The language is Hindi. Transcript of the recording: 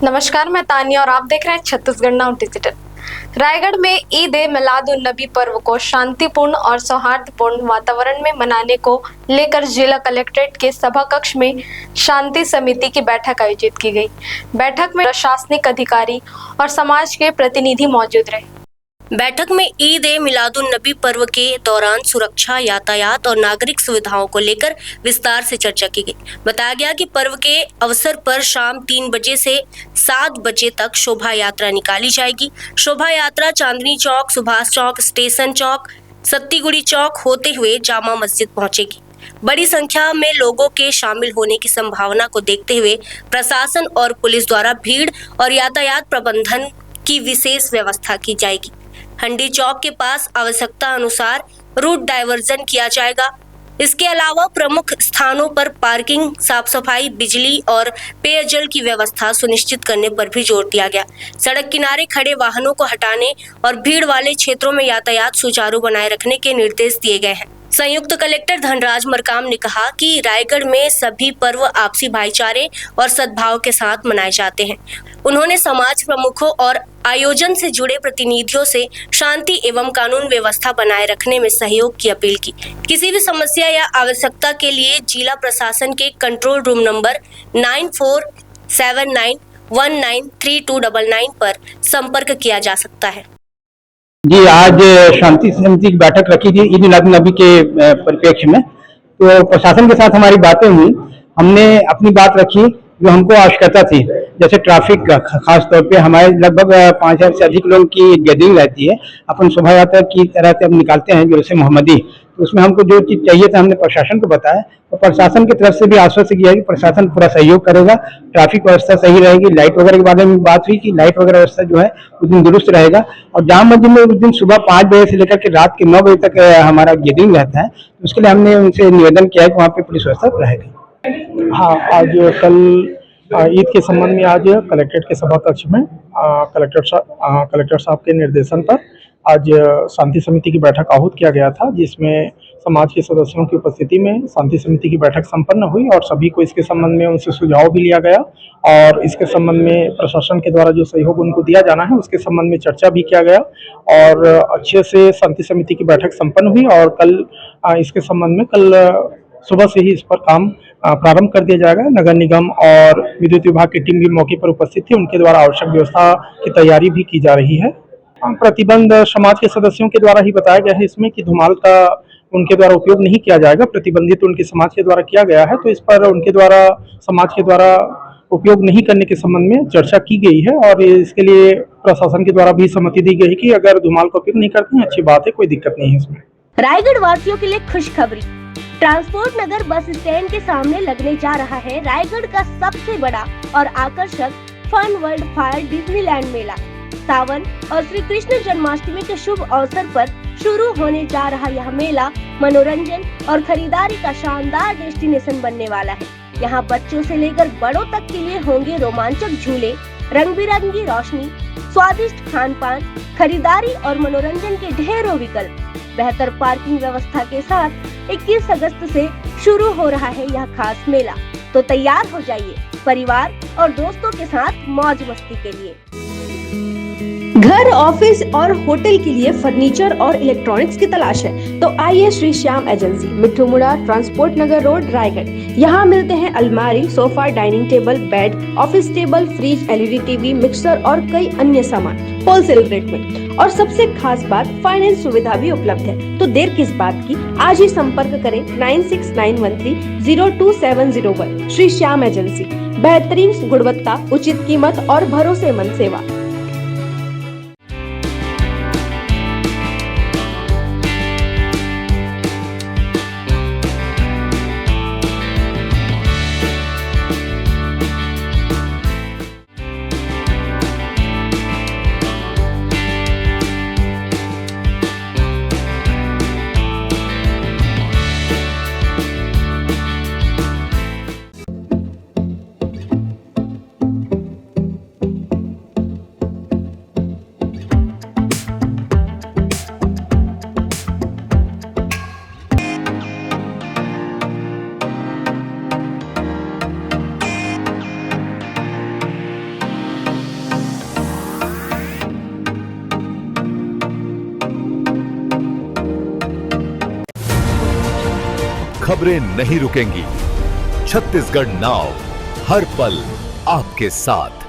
नमस्कार, मैं तानिया और आप देख रहे हैं छत्तीसगढ़ नाउ डिजिटल। रायगढ़ में ईद ए मिलाद उन नबी पर्व को शांतिपूर्ण और सौहार्दपूर्ण वातावरण में मनाने को लेकर जिला कलेक्ट्रेट के सभा कक्ष में शांति समिति की बैठक आयोजित की गई। बैठक में प्रशासनिक अधिकारी और समाज के प्रतिनिधि मौजूद रहे। बैठक में ईद ए मिलादुन नबी पर्व के दौरान सुरक्षा, यातायात और नागरिक सुविधाओं को लेकर विस्तार से चर्चा की गई। बताया गया कि पर्व के अवसर पर शाम 3 बजे से 7 बजे तक शोभा यात्रा निकाली जाएगी। शोभा यात्रा चांदनी चौक, सुभाष चौक, स्टेशन चौक, सत्तीगुड़ी चौक होते हुए जामा मस्जिद पहुंचेगी। बड़ी संख्या में लोगों के शामिल होने की संभावना को देखते हुए प्रशासन और पुलिस द्वारा भीड़ और यातायात प्रबंधन की विशेष व्यवस्था की जाएगी। हंडी चौक के पास आवश्यकता अनुसार रूट डायवर्जन किया जाएगा। इसके अलावा प्रमुख स्थानों पर पार्किंग, साफ सफाई, बिजली और पेयजल की व्यवस्था सुनिश्चित करने पर भी जोर दिया गया। सड़क किनारे खड़े वाहनों को हटाने और भीड़ वाले क्षेत्रों में यातायात सुचारू बनाए रखने के निर्देश दिए गए हैं। संयुक्त कलेक्टर धनराज मरकाम ने कहा कि रायगढ़ में सभी पर्व आपसी भाईचारे और सद्भाव के साथ मनाए जाते हैं। उन्होंने समाज प्रमुखों और आयोजन से जुड़े प्रतिनिधियों से शांति एवं कानून व्यवस्था बनाए रखने में सहयोग की अपील की। किसी भी समस्या या आवश्यकता के लिए जिला प्रशासन के कंट्रोल रूम नंबर 9479193299 पर संपर्क किया जा सकता है। जी, आज शांति समिति की बैठक रखी थी ईद मिलाद नबी के परिप्रेक्ष्य में। तो प्रशासन के साथ हमारी बातें हुई। हमने अपनी बात रखी जो हमको आवश्यकता थी, जैसे ट्रैफिक का खास तौर पे हमारे लगभग 5000 से अधिक लोगों की गैदरिंग रहती है। अपन शोभा यात्रा की तरह से हम निकालते हैं जुलूस मोहम्मदी, तो उसमें हमको जो चीज़ चाहिए था हमने प्रशासन को बताया। तो प्रशासन की तरफ से भी आश्वस्त किया कि प्रशासन पूरा सहयोग करेगा, ट्रैफिक व्यवस्था सही रहेगी। लाइट वगैरह के बारे में बात हुई कि लाइट वगैरह व्यवस्था जो है उस दिन दुरुस्त रहेगा। और जाम मस्जिद में उस दिन सुबह 5 बजे से लेकर के रात के 9 बजे तक हमारा गैदरिंग रहता है। तो उसके लिए हमने उनसे निवेदन किया है कि वहाँ पे पुलिस व्यवस्था रहेगी। हाँ, आज कल ईद के संबंध में आज कलेक्ट्रेट के सभा कक्ष में कलेक्टर साहब के निर्देशन पर आज शांति समिति की बैठक आहूत किया गया था, जिसमें समाज के सदस्यों की उपस्थिति में शांति समिति की बैठक संपन्न हुई और सभी को इसके संबंध में उनसे सुझाव भी लिया गया और इसके संबंध में प्रशासन के द्वारा जो सहयोग उनको दिया जाना है उसके संबंध में चर्चा भी किया गया और अच्छे से शांति समिति की बैठक संपन्न हुई। और कल इसके संबंध में कल सुबह से ही इस पर काम प्रारंभ कर दिया जाएगा। नगर निगम और विद्युत विभाग की टीम भी मौके पर उपस्थित थी, उनके द्वारा आवश्यक व्यवस्था की तैयारी भी की जा रही है। प्रतिबंध समाज के सदस्यों के द्वारा ही बताया गया है इसमें कि धुमाल का उनके द्वारा उपयोग नहीं किया जाएगा। प्रतिबंधित उनके समाज के द्वारा किया गया है, तो इस पर उनके द्वारा समाज के द्वारा उपयोग नहीं करने के संबंध में चर्चा की गई है और इसके लिए प्रशासन के द्वारा भी सहमति दी गई कि अगर धुमाल का उपयोग नहीं करते हैं अच्छी बात है, कोई दिक्कत नहीं है इसमें। रायगढ़ वासियों के लिए खुशखबरी। ट्रांसपोर्ट नगर बस स्टैंड के सामने लगने जा रहा है रायगढ़ का सबसे बड़ा और आकर्षक फन वर्ल्ड फायर डिज्नीलैंड मेला। सावन और श्री कृष्ण जन्माष्टमी के शुभ अवसर पर शुरू होने जा रहा यह मेला मनोरंजन और खरीदारी का शानदार डेस्टिनेशन बनने वाला है। यहाँ बच्चों से लेकर बड़ों तक के लिए होंगे रोमांचक झूले, रंग बिरंगी रोशनी, स्वादिष्ट खान पान, खरीदारी और मनोरंजन के ढेरों विकल्प। बेहतर पार्किंग व्यवस्था के साथ 21 अगस्त से शुरू हो रहा है यह खास मेला। तो तैयार हो जाइए परिवार और दोस्तों के साथ मौज मस्ती के लिए। घर, ऑफिस और होटल के लिए फर्नीचर और इलेक्ट्रॉनिक्स की तलाश है तो आइए श्री श्याम एजेंसी, मिट्ठू मुड़ा, ट्रांसपोर्ट नगर रोड, रायगढ़। यहाँ मिलते हैं अलमारी, sofa, dining table, bed, office table, fridge, LED TV, mixer और कई अन्य सामान होलसेल रेट में। और सबसे खास बात, फाइनेंस सुविधा भी उपलब्ध है। तो देर किस बात की, आज ही संपर्क करें 9691302701। श्री श्याम एजेंसी, बेहतरीन गुणवत्ता, उचित कीमत और भरोसेमंद सेवा। खबरें नहीं रुकेंगी। छत्तीसगढ़ नाउ हर पल आपके साथ।